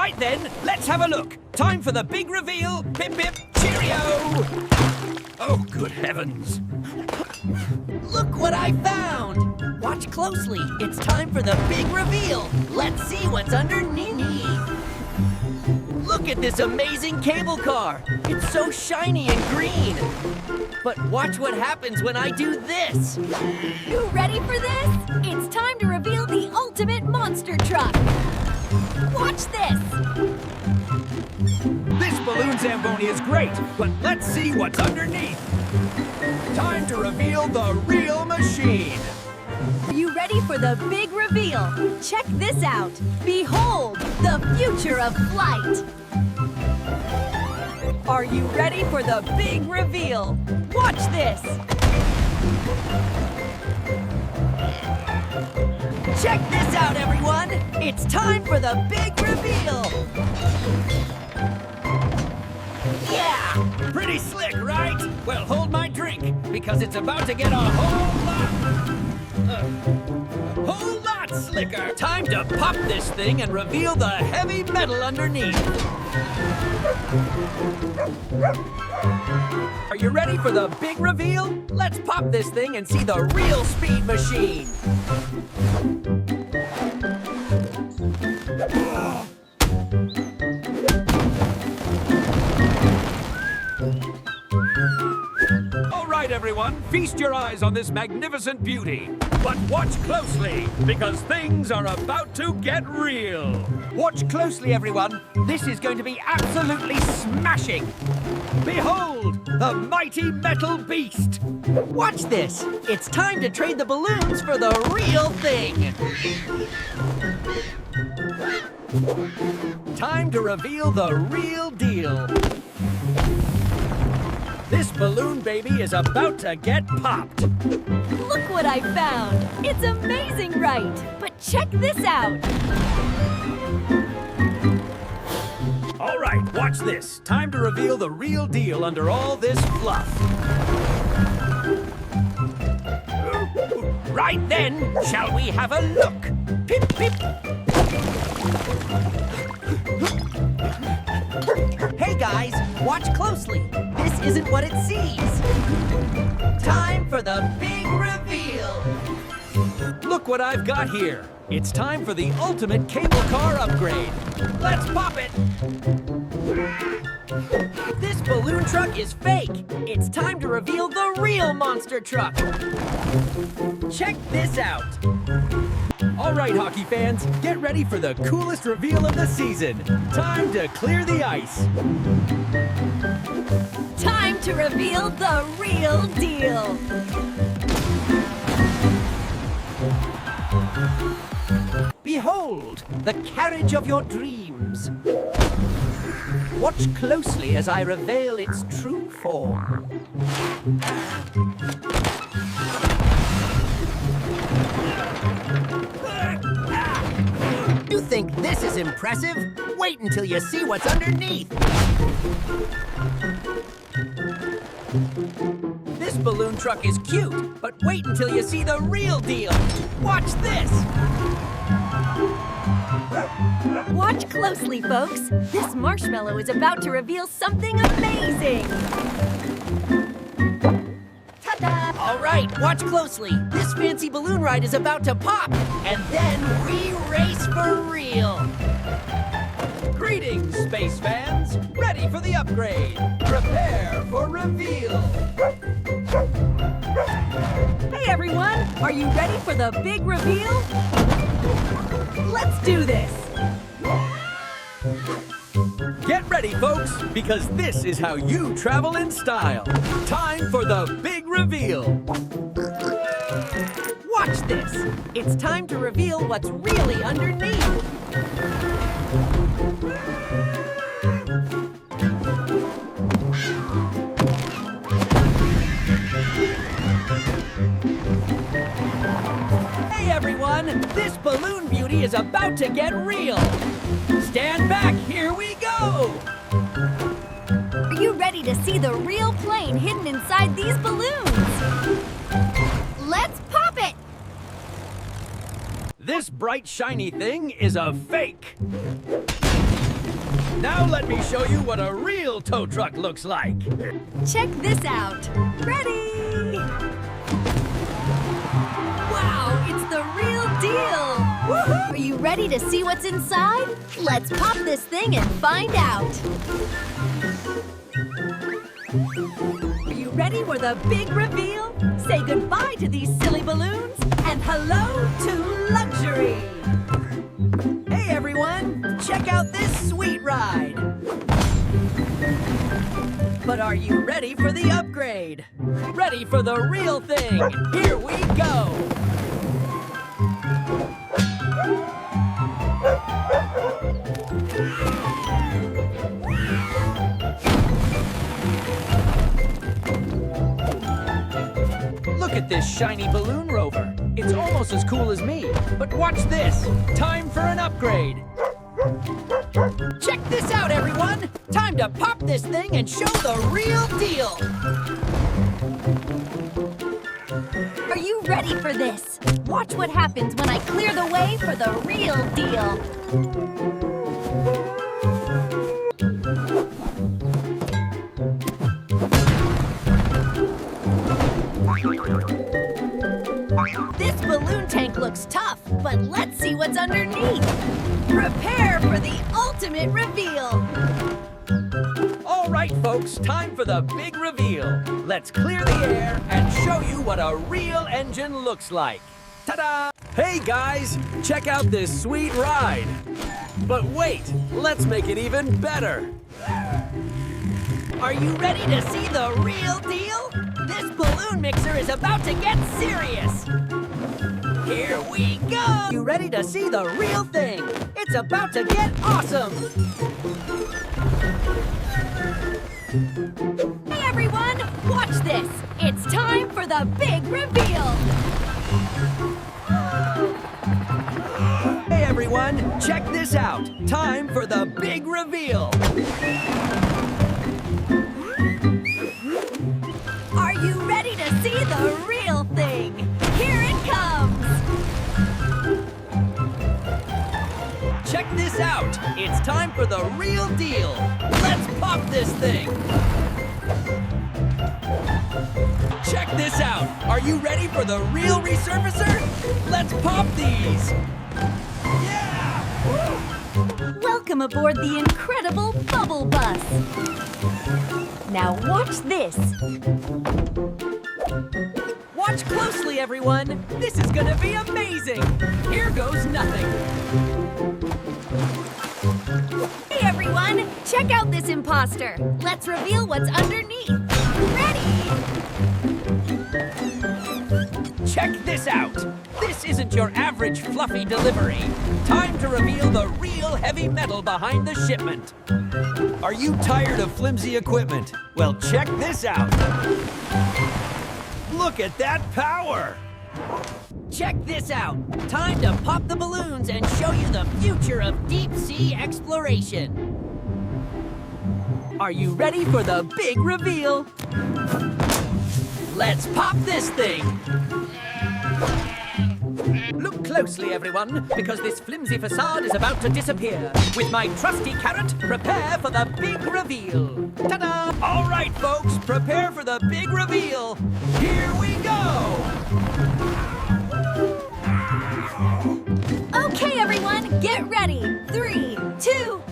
Right then, let's have a look. Time for the big reveal. Pip pip, cheerio! Oh, good heavens. Look what I found! Watch closely. It's time for the big reveal. Let's see what's underneath. Look at this amazing cable car. It's so shiny and green. But watch what happens when I do this. You ready for this? It's time to reveal the ultimate monster truck. Watch this. This balloon Zamboni is great, but let's see what's underneath. Time to reveal the real machine. Are you ready for the big reveal? Check this out. Behold, the future of flight. Are you ready for the big reveal? Watch this. Check this out, everyone. It's time for the big reveal. Yeah! Pretty slick, right? Well, hold my drink, because it's about to get a whole lot slicker. Time to pop this thing and reveal the heavy metal underneath. Are you ready for the big reveal? Let's pop this thing and see the real speed machine. All right, everyone, feast your eyes on this magnificent beauty. But watch closely, because things are about to get real. Watch closely, everyone. This is going to be absolutely smashing. Behold, the mighty metal beast. Watch this. It's time to trade the balloons for the real thing. Time to reveal the real deal. This balloon baby is about to get popped. Look what I found. It's amazing, right? But check this out. All right, watch this. Time to reveal the real deal under all this fluff. Right then, shall we have a look? Pip, pip. Hey guys, watch closely. This isn't what it seems. Time for the big reveal. Look what I've got here. It's time for the ultimate cable car upgrade. Let's pop it. This balloon truck is fake. It's time to reveal the real monster truck. Check this out. All right, hockey fans, get ready for the coolest reveal of the season. Time to clear the ice. Time to reveal the real deal. Behold, the carriage of your dreams. Watch closely as I reveal its true form. You think this is impressive? Wait until you see what's underneath. This balloon truck is cute, but wait until you see the real deal. Watch this. Watch closely, folks. This marshmallow is about to reveal something amazing. Ta-da! All right, watch closely. This fancy balloon ride is about to pop, and then we race for real. Greetings, space fans. Ready for the upgrade. Prepare for reveal. Hey, everyone. Are you ready for the big reveal? Let's do this. Get ready, folks, because this is how you travel in style. Time for the big reveal. Watch this. It's time to reveal what's really underneath. Hey, everyone. This balloon beauty is about to get real. Stand back. Here we go. Are you ready to see the real plane hidden inside these balloons? Let's pop it! This bright, shiny thing is a fake. Now let me show you what a real tow truck looks like. Check this out. Ready? Wow, it's the real deal. Woohoo! Are you ready to see what's inside? Let's pop this thing and find out. Are you ready for the big reveal? Say goodbye to these silly balloons and hello to luxury. Hey everyone, check out this sweet ride. But are you ready for the upgrade? Ready for the real thing? Here we go. Look at this shiny balloon rover. It's almost as cool as me. But watch this. Time for an upgrade. Check this out, everyone. Time to pop this thing and show the real deal. Are you ready for this? Watch what happens when I clear the way for the real deal. This balloon tank looks tough, but let's see what's underneath. Prepare for the ultimate reveal. All right, folks, time for the big reveal. Let's clear the air and show you what a real engine looks like. Ta-da! Hey, guys, check out this sweet ride. But wait, let's make it even better. Are you ready to see the real deal? This balloon mixer is about to get serious. Here we go! You ready to see the real thing? It's about to get awesome! Hey everyone, watch this. It's time for the big reveal. Hey, everyone, check this out. Time for the big reveal. Are you ready to see the real thing? Here it comes. Check this out! It's time for the real deal! Let's pop this thing! Check this out. Are you ready for the real Resurfacer? Let's pop these. Yeah! Welcome aboard the incredible Bubble Bus. Now watch this. Watch closely, everyone! This is gonna be amazing! Here goes nothing! Hey everyone, check out this imposter. Let's reveal what's underneath. Ready? Check this out. This isn't your average fluffy delivery. Time to reveal the real heavy metal behind the shipment. Are you tired of flimsy equipment? Well, check this out. Look at that power! Check this out! Time to pop the balloons and show you the future of deep sea exploration! Are you ready for the big reveal? Let's pop this thing! Look closely, everyone, because this flimsy facade is about to disappear. With my trusty carrot, prepare for the big reveal. Ta-da! All right, folks, prepare for the big reveal. Here we go! Okay everyone, get ready. 3, 2,